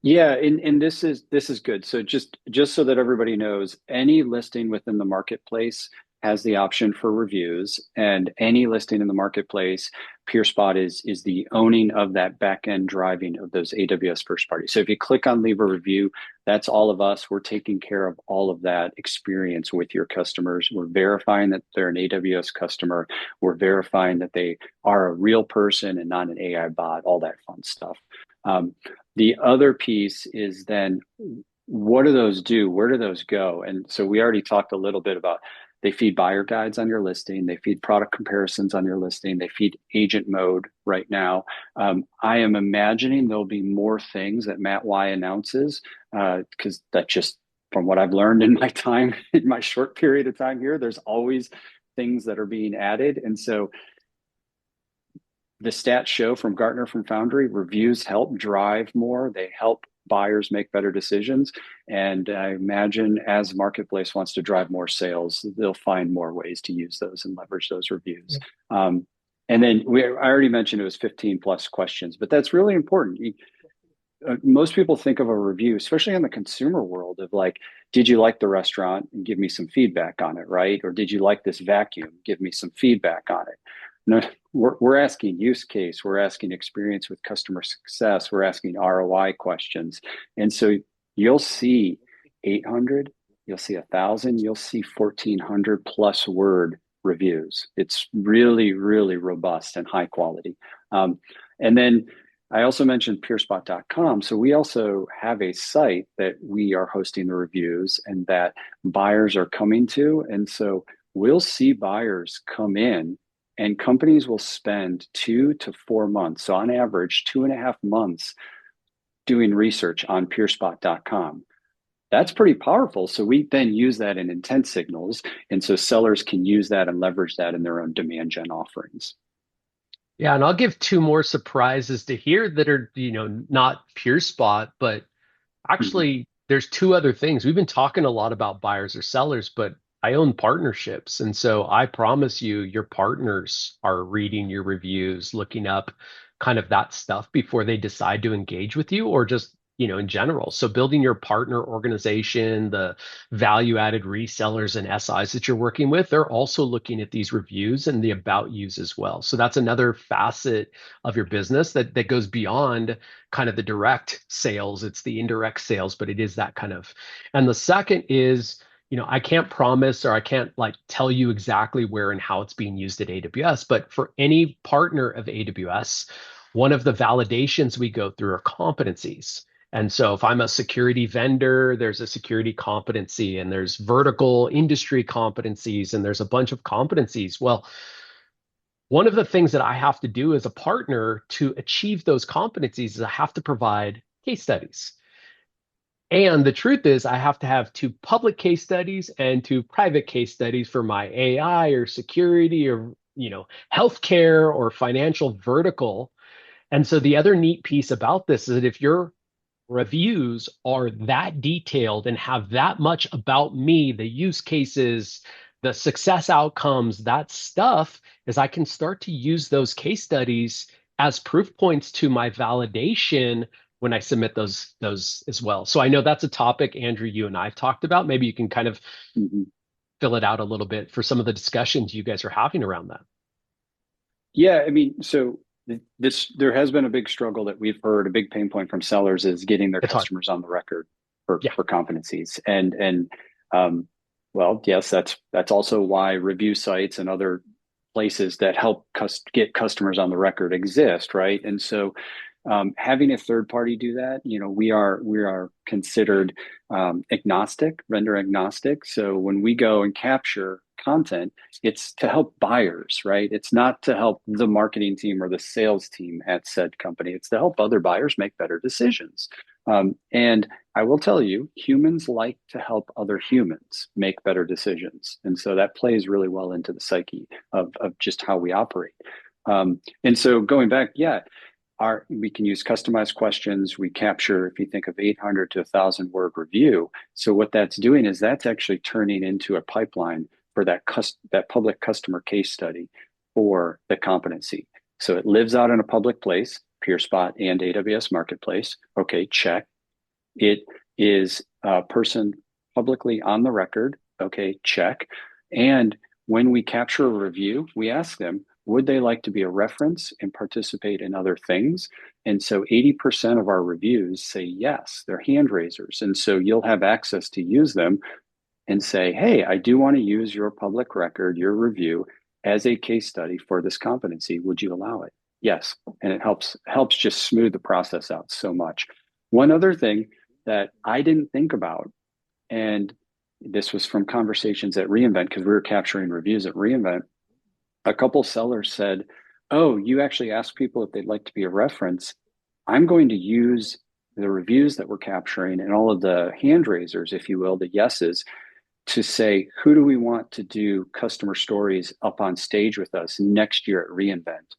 Yeah, and this is good. So just so that everybody knows, any listing within the marketplace has the option for reviews, and any listing in the marketplace, PeerSpot is the owning of that back end driving of those AWS first party. So if you click on leave a review, that's all of us. We're taking care of all of that experience with your customers. We're verifying that they're an AWS customer. We're verifying that they are a real person and not an AI bot, all that fun stuff. Um, the other piece is then what do those do? Where do those go? And so we already talked a little bit about they feed buyer guides on your listing, they feed product comparisons on your listing, they feed agent mode right now. I am imagining there'll be more things that Matt Y announces because that just from what I've learned in my time, in my short period of time here, there's always things that are being added. And so the stats show from Gartner, from Foundry, reviews help drive more. They help buyers make better decisions. And I imagine as Marketplace wants to drive more sales, they'll find more ways to use those and leverage those reviews. And then I already mentioned it was 15 plus questions, but that's really important. Most people think of a review, especially in the consumer world, of like, did you like the restaurant and give me some feedback on it, right? Or did you like this vacuum? Give me some feedback on it. No, we're asking use case, we're asking experience with customer success, we're asking ROI questions. And so you'll see 800, you'll see 1,000, you'll see 1,400 plus word reviews. It's really, really robust and high quality. And then I also mentioned PeerSpot.com. So we also have a site that we are hosting the reviews and that buyers are coming to. And so we'll see buyers come in and companies will spend 2 to 4 months. So on average, 2.5 months doing research on PeerSpot.com. That's pretty powerful. So we then use that in intent signals. And so sellers can use that and leverage that in their own demand gen offerings. Yeah, and I'll give two more surprises to hear that are, not PeerSpot, but Mhm. actually there's two other things. We've been talking a lot about buyers or sellers, but I own partnerships. And so I promise you, your partners are reading your reviews, looking up kind of that stuff before they decide to engage with you or just, in general. So building your partner organization, the value added resellers and SIs that you're working with, they're also looking at these reviews and the about yous as well. So that's another facet of your business that goes beyond kind of the direct sales. It's the indirect sales, but it is that kind of. And the second is, I can't promise or I can't like tell you exactly where and how it's being used at AWS, but for any partner of AWS, one of the validations we go through are competencies. And so if I'm a security vendor, there's a security competency and there's vertical industry competencies and there's a bunch of competencies. Well, one of the things that I have to do as a partner to achieve those competencies is I have to provide case studies. And the truth is, I have to have two public case studies and two private case studies for my AI or security or, healthcare or financial vertical. And so the other neat piece about this is that if your reviews are that detailed and have that much about me, the use cases, the success outcomes, that stuff, is I can start to use those case studies as proof points to my validation when I submit those as well. So I know that's a topic, Andrew, you and I've talked about. Maybe you can kind of Mhm. fill it out a little bit for some of the discussions you guys are having around that. Yeah, I mean, so this there has been a big struggle that we've heard, a big pain point from sellers is getting their It's hard. customers on the record for Yeah. competencies. And um, well, yes, that's also why review sites and other places that help get customers on the record exist, right? And so having a third party do that, we are considered agnostic, vendor agnostic. So when we go and capture content, it's to help buyers, right? It's not to help the marketing team or the sales team at said company. It's to help other buyers make better decisions. And I will tell you, humans like to help other humans make better decisions. And so that plays really well into the psyche of just how we operate. And so going back, yeah, we can use customized questions. We capture, if you think of 800 to 1,000 word review. So what that's doing is that's actually turning into a pipeline for that public customer case study for the competency. So it lives out in a public place, PeerSpot and AWS Marketplace. Okay, check. It is a person publicly on the record. Okay, check. And when we capture a review, we ask them, would they like to be a reference and participate in other things? And so 80% of our reviews say yes, they're hand raisers. And so you'll have access to use them and say, hey, I do want to use your public record, your review, as a case study for this competency. Would you allow it? Yes. And it helps just smooth the process out so much. One other thing that I didn't think about, and this was from conversations at reInvent, because we were capturing reviews at reInvent. A couple sellers said, oh, you actually asked people if they'd like to be a reference. I'm going to use the reviews that we're capturing and all of the hand raisers, if you will, the yeses, to say, who do we want to do customer stories up on stage with us next year at reInvent?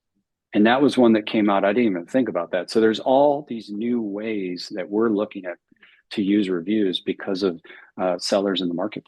And that was one that came out. I didn't even think about that. So there's all these new ways that we're looking at to use reviews because of sellers in the marketplace.